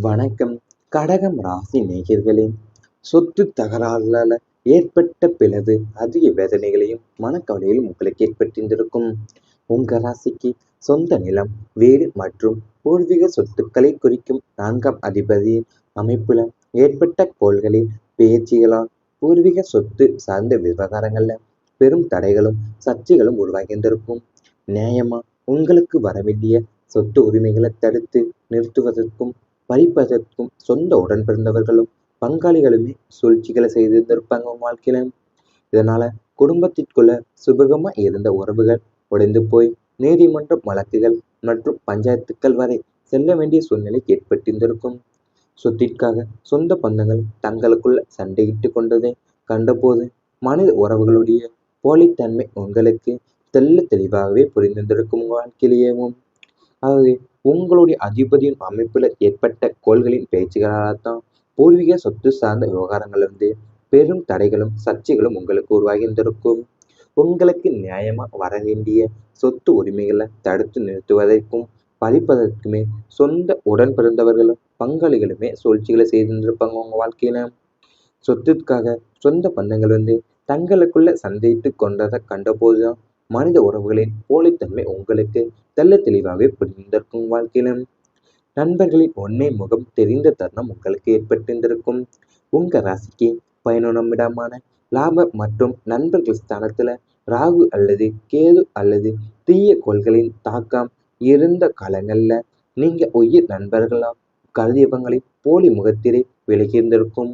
வணக்கம். கடகம் ராசி நேயர்களே, சொத்து தகராறுல ஏற்பட்ட பிளவு அதிக வேதனைகளையும் மனக்கவலையிலும் உங்களுக்கு ஏற்பட்டிருந்திருக்கும். உங்க ராசிக்கு சொந்த நிலம், வீடு மற்றும் பூர்வீக சொத்துக்களை குறிக்கும் 4ஆம் அதிபதியின் அமைப்புல ஏற்பட்ட கோள்களின் பேச்சுகளால் பூர்வீக சொத்து சார்ந்த விவகாரங்கள்ல பெரும் தடைகளும் சர்ச்சைகளும் உருவாகியிருந்திருக்கும். நியாயமா உங்களுக்கு வரவேண்டிய சொத்து உரிமைகளை தடுத்து நிறுத்துவதற்கும் பறிப்பதற்கும் சொந்த உடன் பிறந்தவர்களும் பங்காளிகளுமே சூழ்ச்சிகளை செய்திருந்திருப்பாங்க உங்க வாழ்க்கையில. இதனால குடும்பத்திற்குள்ள சுபகமா இருந்த உறவுகள் உடைந்து போய் நீதிமன்ற வழக்குகள் மற்றும் பஞ்சாயத்துக்கள் வரை செல்ல வேண்டிய சூழ்நிலை ஏற்பட்டிருந்திருக்கும். சொத்திற்காக சொந்த பந்தங்கள் தங்களுக்குள்ள சண்டையிட்டு கொண்டதை கண்டபோது மனித உறவுகளுடைய போலித்தன்மை உங்களுக்கு தெள்ள தெளிவாகவே புரிந்திருந்திருக்கும் உங்க வாழ்க்கையிலேயும். அதாவது உங்களுடைய அதிபதியின் அமைப்புல ஏற்பட்ட கோள்களின் பேச்சுகளால் தான் பூர்வீக சொத்து சார்ந்த விவகாரங்கள் பெரும் தடைகளும் சர்ச்சைகளும் உங்களுக்கு உருவாகியிருந்திருக்கும். உங்களுக்கு நியாயமா வர வேண்டிய சொத்து உரிமைகளை தடுத்து நிறுத்துவதற்கும் பறிப்பதற்குமே சொந்த உடன் பிறந்தவர்களும் பங்காளிகளுமே சூழ்ச்சிகளை செய்திருந்திருப்பாங்க உங்க வாழ்க்கையில. சொத்திற்காக சொந்த பந்தங்கள் தங்களுக்குள்ள சண்டையிட்டு கொண்டதை கண்டபோதுதான் மனித உறவுகளின் போலித்தன்மை உங்களுக்கு தெள்ள தெளிவாகவே புரிந்திருக்கும் வாழ்க்கையில. நண்பர்களின் உண்மை முகம் தெரிந்த தருணம் உங்களுக்கு ஏற்பட்டிருந்திருக்கும். உங்க ராசிக்கு 11ஆம் இடமான லாப மற்றும் நண்பர்கள் ஸ்தானத்துல ராகு அல்லது கேது அல்லது தீய கோள்களின் தாக்கம் இருந்த காலங்கள்ல நீங்க உயிர் நண்பர்களா கருதியவங்களின் போலி முகத்திரை விலகியிருந்திருக்கும்.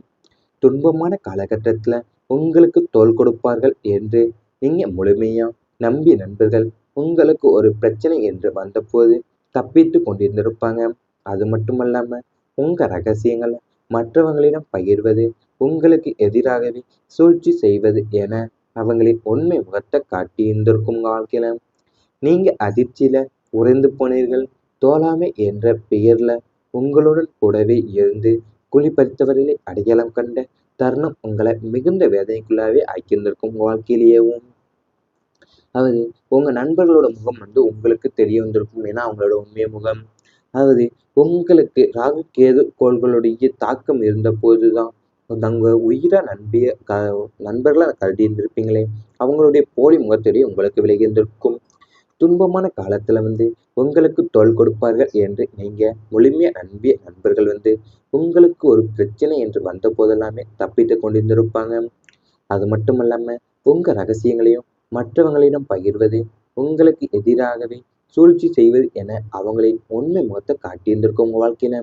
துன்பமான காலகட்டத்துல உங்களுக்கு தோள் கொடுப்பார்கள் என்று நீங்க முழுமையா நம்பிய நண்பர்கள் உங்களுக்கு ஒரு பிரச்சனை என்று வந்தபோது தப்பித்து கொண்டிருந்திருப்பாங்க. அது மட்டுமல்லாம உங்க ரகசியங்களை மற்றவங்களிடம் பகிர்வது, உங்களுக்கு எதிராகவே சூழ்ச்சி செய்வது என அவங்களின் உண்மை முகத்தை காட்டியிருந்திருக்கும் உங்க வாழ்க்கையில. நீங்க அதிர்ச்சியில உறைந்து போனீர்கள். தோழாமை என்ற பெயர்ல உங்களுடன் கூடவே இருந்து குழிப்பறித்தவர்களை அடையாளம் கண்ட தருணம் உங்களை மிகுந்த வேதனைக்குள்ளாவே ஆக்கியிருந்திருக்கும் உங்க வாழ்க்கையிலேயும். அதாவது உங்க நண்பர்களோட முகம் உங்களுக்கு தெரிய வந்திருக்கும். ஏன்னா அவங்களோட உண்மை முகம். அதாவது உங்களுக்கு ராகு கேது கோள்களுடைய தாக்கம் இருந்த போதுதான் தங்க உயிரை நம்பிய நண்பர்களை கருதி இருந்திருப்பீங்களே, அவங்களுடைய போலி முகத்திலேயே உங்களுக்கு விலகி இருந்திருக்கும். துன்பமான காலத்துல உங்களுக்கு தோள் கொடுப்பார்கள் என்று நீங்க முழுமையா நம்பிய நண்பர்கள் உங்களுக்கு ஒரு பிரச்சனை என்று வந்த போதெல்லாமே தப்பித்து கொண்டிருந்திருப்பாங்க. அது மட்டுமல்லாம உங்க ரகசியங்களையும் மற்றவங்களிடம் பகிர்வது, உங்களுக்கு எதிராகவே சூழ்ச்சி செய்வது என அவங்களின் உண்மை முகத்தை காட்டியிருந்திருக்கும் உங்க வாழ்க்கையில.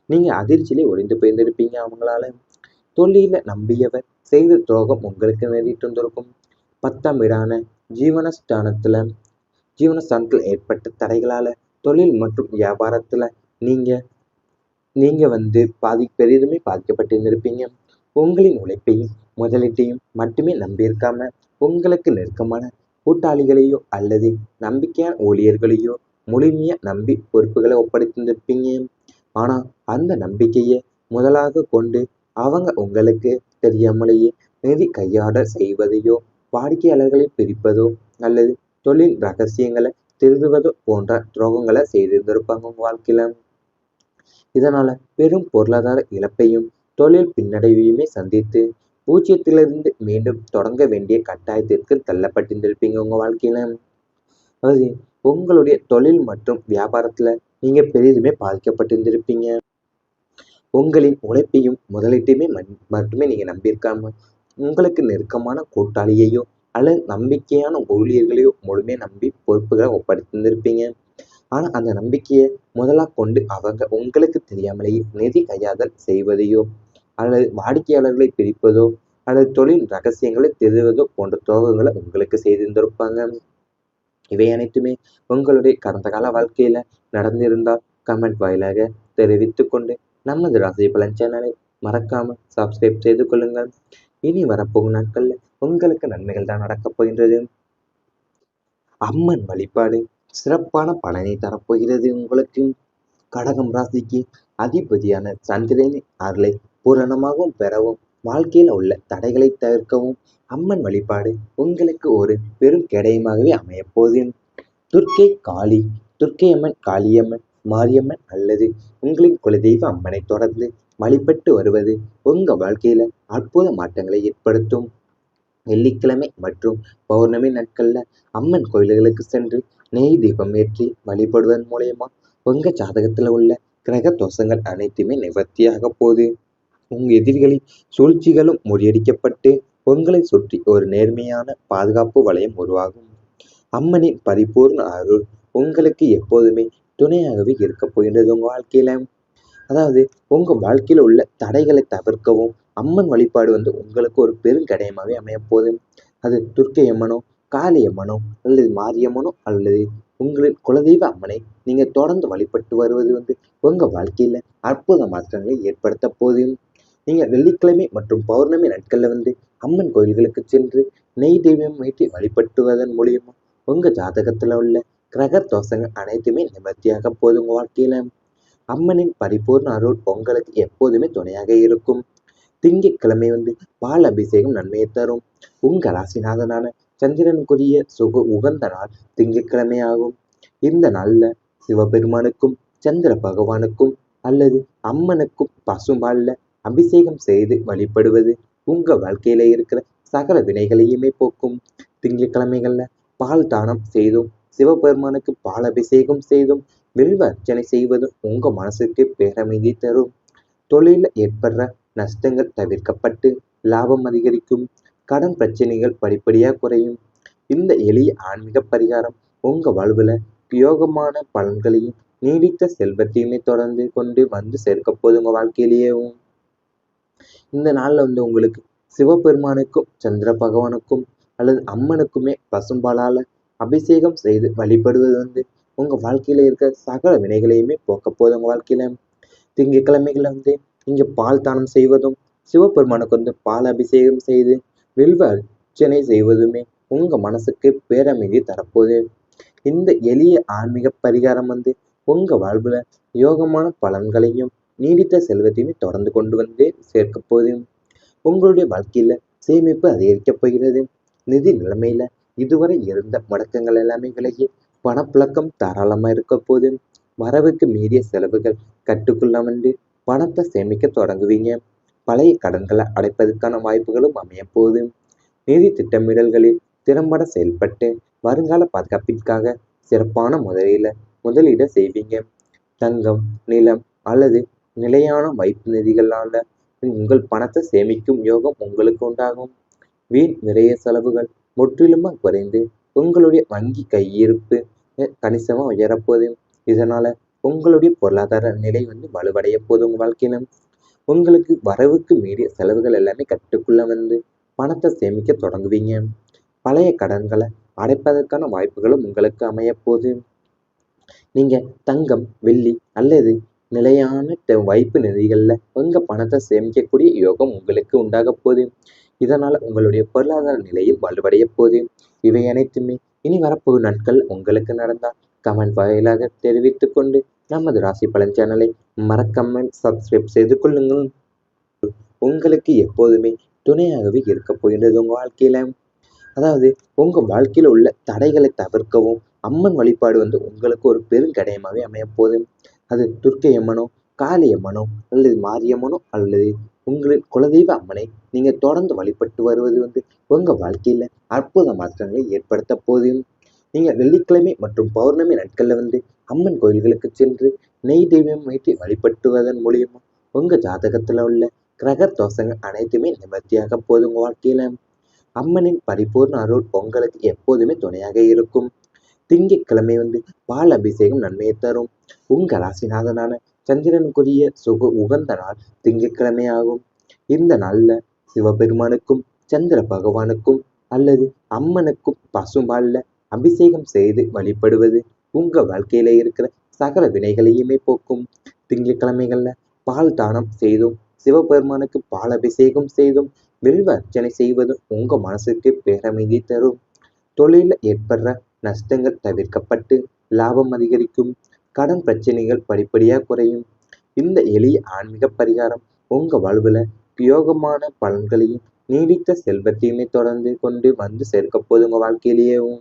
நீங்க அதிர்ச்சியிலே ஒளிந்து போயிருந்திருப்பீங்க அவங்களால. தொழில நம்பியவர் செய்த துரோகம் உங்களுக்கு நேரிட்டு இருந்திருக்கும். 10ஆம் வீடான ஜீவனஸ்தானத்துல ஜீவனஸ்தானத்தில் ஏற்பட்ட தடைகளால தொழில் மற்றும் வியாபாரத்துல நீங்க நீங்க பெரிதுமே பாதிக்கப்பட்டிருந்திருப்பீங்க. உங்களின் உழைப்பையும் முதலீட்டையும் மட்டுமே நம்பியிருக்காம உங்களுக்கு நெருக்கமான கூட்டாளிகளையோ அல்லது நம்பிக்கையான ஊழியர்களையோ முழுமையா நம்பி பொறுப்புகளை ஒப்படைத்திருந்திருப்பீங்க. ஆனா அந்த நம்பிக்கையை முதலாக கொண்டு அவங்க உங்களுக்கு தெரியாமலேயே நிதி கையாடல் செய்வதையோ, வாடிக்கையாளர்களை பிரிப்பதோ அல்லது தொழில் ரகசியங்களை திருடுவதோ போன்ற துரோகங்களை செய்திருந்திருப்பாங்க உங்க வாழ்க்கையில. இதனால பெரும் பொருளாதார இழப்பையும் தொழில் பின்னடைவையுமே சந்தித்து பூஜ்ஜியத்திலிருந்து மீண்டும் தொடங்க வேண்டிய கட்டாயத்திற்கு தள்ளப்பட்டிருந்திருப்பீங்க உங்க வாழ்க்கையில. அதாவது உங்களுடைய தொழில் மற்றும் வியாபாரத்துல நீங்க பெரிதுமே பாதிக்கப்பட்டிருந்திருப்பீங்க. உங்களின் உழைப்பையும் முதலீட்டையுமே மட்டுமே நீங்க நம்பியிருக்காம உங்களுக்கு நெருக்கமான கூட்டாளியையோ அல்லது நம்பிக்கையான ஊழியர்களையோ முழுமையா நம்பி பொறுப்புகளை ஒப்படைத்திருந்திருப்பீங்க. ஆனா அந்த நம்பிக்கையை முதலா கொண்டு அவங்க உங்களுக்கு தெரியாமலேயே நிதி கையாதல் செய்வதையோ அல்லது வாடிக்கையாளர்களை பிரிப்பதோ அல்லது தொழில் ரகசியங்களை திருடுவதோ போன்ற துரோகங்களை உங்களுக்கு செய்திருந்திருப்பாங்க. இவை அனைத்துமே உங்களுடைய கடந்த கால வாழ்க்கையில நடந்திருந்தால் கமெண்ட் வாயிலாக தெரிவித்துக் கொண்டு நமது ராசி பலன் சேனலை மறக்காம சப்ஸ்கிரைப் செய்து கொள்ளுங்கள். இனி வரப்போகும் நாட்கள்ல உங்களுக்கு நன்மைகள் தான் நடக்கப் போகின்றது. அம்மன் வழிபாடு சிறப்பான பலனை தரப்போகிறது. உங்களுக்கு கடகம் ராசிக்கு அதிபதியான சந்திரனின் அருளை பூரணமாகவும் பெறவும் வாழ்க்கையில உள்ள தடைகளை தவிர்க்கவும் அம்மன் வழிபாடு உங்களுக்கு ஒரு பெரும் கேடயமாகவே அமையப்போகுது. துர்க்கை காளி, துர்க்கை அம்மன், காளியம்மன் மாரியம்மன் அல்லது உங்களின் குலதெய்வ அம்மனை தொடர்ந்து வழிபட்டு வருவது உங்க வாழ்க்கையில அற்புத மாற்றங்களை ஏற்படுத்தும். வெள்ளிக்கிழமை மற்றும் பௌர்ணமி நாட்கள்ல அம்மன் கோயில்களுக்கு சென்று நெய் தீபம் ஏற்றி வழிபடுவதன் மூலயமா உங்க ஜாதகத்துல உள்ள கிரக தோஷங்கள் அனைத்துமே நிவர்த்தியாக போகுது. உங்க எதிரிகளின் சூழ்ச்சிகளும் முறியடிக்கப்பட்டு உங்களை சுற்றி ஒரு நேர்மையான பாதுகாப்பு வளையம் உருவாகும். அம்மனின் பரிபூர்ண அருள் உங்களுக்கு எப்போதுமே துணையாகவே இருக்க போகின்றது உங்க வாழ்க்கையில. அதாவது உங்க வாழ்க்கையில உள்ள தடைகளை தவிர்க்கவும் அம்மன் வழிபாடு உங்களுக்கு ஒரு பெருங்கடையமாகவே அமையப்போகுது. அது துர்க்கை அம்மனோ, காளி அம்மனோ அல்லது மாரியம்மனோ அல்லது உங்களின் குலதெய்வ அம்மனை நீங்க தொடர்ந்து வழிபட்டு வருவது உங்க வாழ்க்கையில அற்புத மாற்றங்களை ஏற்படுத்த போகுது. நீங்க வெள்ளிக்கிழமை மற்றும் பௌர்ணமி நாட்கள்ல அம்மன் கோயில்களுக்கு சென்று நெய் தெய்வம் ஏற்றி வழிபட்டுவதன் மூலியமா உங்க ஜாதகத்துல உள்ள கிரக தோஷங்கள் அனைத்துமே நிவர்த்தியாக போகுது உங்க வாழ்க்கையில. அம்மனின் பரிபூர்ண அருள் உங்களுக்கு எப்போதுமே துணையாக இருக்கும். திங்கட்கிழமை பால் அபிஷேகம் நன்மையை தரும். உங்க ராசிநாதனான சந்திரனுக்குரிய உகந்த நாள் திங்கட்கிழமை ஆகும். இந்த நாள்ல சிவபெருமானுக்கும் சந்திர பகவானுக்கும் அல்லது அம்மனுக்கும் பசும்பால்ல அபிஷேகம் செய்து வழிபடுவது உங்க வாழ்க்கையில இருக்கிற சகல வினைகளையுமே போக்கும். திங்கட்கிழமைகள்ல பால் தானம் செய்தும் சிவபெருமானுக்கு பால் அபிஷேகம் செய்தும் வில்வ அர்ச்சனை செய்வதும் உங்க மனசுக்கு பேரமைதி தரும். தொழில ஏற்படுற நஷ்டங்கள் தவிர்க்கப்பட்டு லாபம் அதிகரிக்கும். கடன் பிரச்சனைகள் படிப்படியா குறையும். இந்த எளிய ஆன்மீக பரிகாரம் உங்க வாழ்வுல யோகமான பலன்களையும் நீடித்த செல்வத்தையுமே தொடர்ந்து கொண்டு சேர்க்க போது உங்க வாழ்க்கையிலேயும். இந்த நாள்ல உங்களுக்கு சிவபெருமானுக்கும் சந்திர பகவானுக்கும் அல்லது அம்மனுக்குமே பசும்பாலால அபிஷேகம் செய்து வழிபடுவது உங்க வாழ்க்கையில இருக்க சகல வினைகளையுமே போக்க போது உங்க வாழ்க்கையில. திங்கட்கிழமைகள்ல நீங்க பால் தானம் செய்வதும் சிவபெருமானுக்கு பால் அபிஷேகம் செய்து வில்வ அர்ச்சனை செய்வதுமே உங்க மனசுக்கு பேரமைதி தரப்போகுது. இந்த எளிய ஆன்மீக பரிகாரம் உங்க வாழ்வுல யோகமான பலன்களையும் நீடித்த செல்வத்தையுமே தொடர்ந்து கொண்டு சேர்க்க போகுது. உங்களுடைய வாழ்க்கையில சேமிப்பு அதிகரிக்கப் போகிறது. நிதி நிலைமையில இதுவரை இருந்த முடக்கங்கள் எல்லாமே விலகி பணப்புழக்கம் தாராளமா இருக்க போது. வரவுக்கு மீறிய செலவுகள் கட்டுக்குள்ள பணத்தை சேமிக்க தொடங்குவீங்க. பழைய கடன்களை அடைப்பதற்கான வாய்ப்புகளும் அமைய போகுது. நிதி திட்டமிடல்களில் திறம்பட செயல்பட்டு வருங்கால பாதுகாப்பிற்காக சிறப்பான முதலீடு செய்வீங்க. தங்கம், நிலம் அல்லது நிலையான வைப்பு நிதிகளால உங்கள் பணத்தை சேமிக்கும் யோகம் உங்களுக்கு உண்டாகும். வீண் விரைய செலவுகள் முற்றிலுமா குறைந்து உங்களுடைய வங்கி கையிருப்பு கணிசமா உயரப்போகுது. இதனால உங்களுடைய பொருளாதார நிலை வலுவடைய போகுது உங்க வாழ்க்கையில. உங்களுக்கு வரவுக்கு மீறிய செலவுகள் எல்லாமே கட்டுக்குள்ள பணத்தை சேமிக்க தொடங்குவீங்க. பழைய கடன்களை அடைப்பதற்கான வாய்ப்புகளும் உங்களுக்கு அமைய போகுது. நீங்க தங்கம், வெள்ளி அல்லது நிலையான வைப்பு நிதிகள்ல உங்க பணத்தை சேமிக்கக்கூடிய யோகம் உங்களுக்கு உண்டாக போகுது. இதனால உங்களுடைய பொருளாதார நிலையும் வலுவடைய போகுது. இவை அனைத்துமே இனி வரப்போகும் நாட்கள் உங்களுக்கு நடந்தால் கமெண்ட் வாயிலாக தெரிவித்துக் கொண்டு நமது ராசி பலன் சேனலை மறக்காமல் சப்ஸ்கிரைப் செய்து கொள்ளுங்கள். உங்களுக்கு எப்போதுமே துணையாகவே இருக்க போகின்றது உங்க வாழ்க்கையில. அதாவது உங்க வாழ்க்கையில உள்ள தடைகளை தவிர்க்கவும் அம்மன் வழிபாடு உங்களுக்கு ஒரு பெருங்கடையமாகவே அமைய போகுது. அது துர்க்கை அம்மனோ, காளி அம்மனோ அல்லது மாரியம்மனோ அல்லது உங்களின் குலதெய்வ அம்மனை நீங்க தொடர்ந்து வழிபட்டு வருவது உங்க வாழ்க்கையில அற்புத மாற்றங்களை ஏற்படுத்த போதும். நீங்க வெள்ளிக்கிழமை மற்றும் பௌர்ணமி நாட்கள்ல அம்மன் கோயில்களுக்கு சென்று நெய் தெய்வம் ஏற்றி வழிபட்டுவதன் மூலியமா உங்க ஜாதகத்துல உள்ள கிரக தோஷங்கள் அனைத்துமே நிவர்த்தியாக போதும் உங்க வாழ்க்கையில. அம்மனின் பரிபூர்ண அருள் உங்களுக்கு எப்போதுமே துணையாக இருக்கும். திங்கட்கிழமை பால் அபிஷேகம் நன்மையை தரும். உங்க ராசிநாதனான சந்திரனுக்குரிய உகந்த நாள் திங்கட்கிழமை ஆகும். இந்த நாள்ல சிவபெருமானுக்கும் சந்திர பகவானுக்கும் அல்லது அம்மனுக்கும் பசும்பால்ல அபிஷேகம் செய்து வழிபடுவது உங்க வாழ்க்கையில இருக்கிற சகல வினைகளையுமே போக்கும். திங்கட்கிழமைகள்ல பால் தானம் செய்தும் சிவபெருமானுக்கு பால் அபிஷேகம் செய்தும் வில்வ அர்ச்சனை செய்வதும் உங்க மனசுக்கு பேரமைதி தரும். தொழில ஏற்படுற நஷ்டங்கள் தவிர்க்கப்பட்டு லாபம் அதிகரிக்கும். கடன் பிரச்சனைகள் படிப்படியா குறையும். இந்த எளிய ஆன்மீக பரிகாரம் உங்க வாழ்வுல யோகமான பலன்களையும் நீடித்த செல்வத்தையுமே தொடர்ந்து கொண்டு சேர்க்க போது உங்க வாழ்க்கையிலேயும்.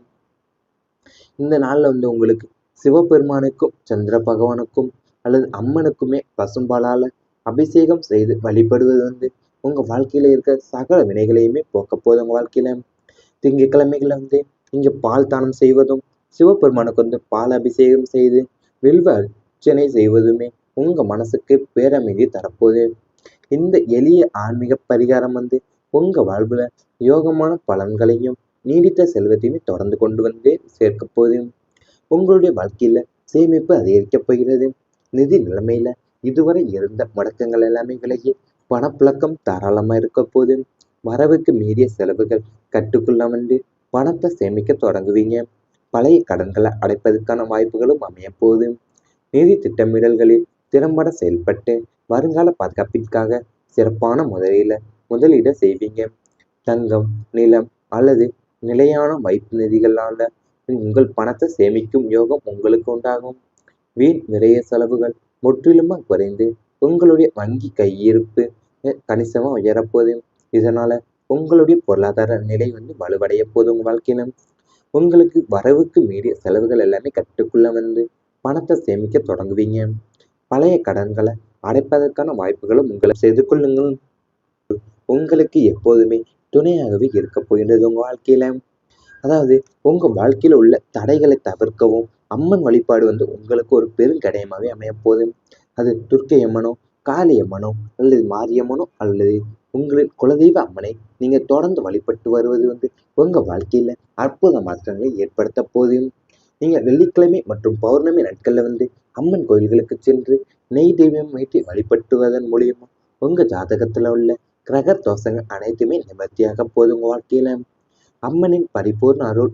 இந்த நாள்ல உங்களுக்கு சிவபெருமானுக்கும் சந்திர பகவானுக்கும் அல்லது அம்மனுக்குமே பசும்பாலால அபிஷேகம் செய்து வழிபடுவது உங்க வாழ்க்கையில இருக்க சகல வினைகளையுமே போக்க போகுது. உங்க வாழ்க்கையில திங்கட்கிழமைகள்ல நீங்க பால் தானம் செய்வதும், சிவபெருமானுக்கு பால் அபிஷேகம் செய்து வில்வ அர்ச்சனை செய்வதுமே உங்க மனசுக்கு பேரமைதி தரப்போகுது. இந்த எளிய ஆன்மீக பரிகாரம் உங்க வாழ்வுல யோகமான பலன்களையும் நீடித்த செல்வத்தையுமே தொடர்ந்து கொண்டு சேர்க்க போகுது. உங்களுடைய வாழ்க்கையில சேமிப்பு அதிகரிக்கப் போகிறது. நிதி நிலைமையில இதுவரை இருந்த முடக்கங்கள் எல்லாமே விலகி பணப்புழக்கம் தாராளமா இருக்க போது. வரவுக்கு மீறிய செலவுகள் கட்டுக்குள்ள பணத்தை சேமிக்க தொடங்குவீங்க. பழைய கடன்களை அடைப்பதற்கான வாய்ப்புகளும் அமைய போகுது. நிதி திட்டமிடல்களில் திறம்பட செயல்பட்டு வருங்கால பாதுகாப்பிற்காக சிறப்பான முதலீட செய்வீங்க. தங்கம், நிலம் அல்லது நிலையான வைப்பு நிதிகளால உங்கள் பணத்தை சேமிக்கும் யோகம் உங்களுக்கு உண்டாகும். வீண் விரைய செலவுகள் முற்றிலுமா குறைந்து உங்களுடைய வங்கி கையிருப்பு கணிசமா உயரப்போகுது. இதனால உங்களுடைய பொருளாதார நிலை வலுவடைய போகுது. உங்க வாழ்க்கையில உங்களுக்கு வரவுக்கு மீறிய செலவுகள் எல்லாமே கட்டுக்குள்ள பணத்தை சேமிக்க தொடங்குவீங்க. பழைய கடன்களை அடைப்பதற்கான வாய்ப்புகளும் உங்களை செய்து கொள்ளுங்கள். உங்களுக்கு எப்போதுமே துணையாகவே இருக்க போகின்றது உங்க வாழ்க்கையில. அதாவது உங்க வாழ்க்கையில உள்ள தடைகளை தவிர்க்கவும் அம்மன் வழிபாடு உங்களுக்கு ஒரு பெருங்கடையமாகவே அமைய போகுது. அது துர்க்கை அம்மனோ, காளி அம்மனோ அல்லது மாரியம்மனோ அல்லது உங்களின் குலதெய்வ அம்மனை நீங்க தொடர்ந்து வழிபட்டு வருவது உங்க வாழ்க்கையில அற்புத மாற்றங்களை ஏற்படுத்த போகுது. நீங்க வெள்ளிக்கிழமை மற்றும் பௌர்ணமி நாட்கள்ல அம்மன் கோயில்களுக்கு சென்று நெய் தெய்வம் வைத்து வழிபட்டுவதன் மூலியமா உங்க ஜாதகத்துல உள்ள கிரக தோஷங்கள் அனைத்துமே நிவர்த்தியாக போகுது. உங்க வாழ்க்கையில அம்மனின் பரிபூர்ண அருள்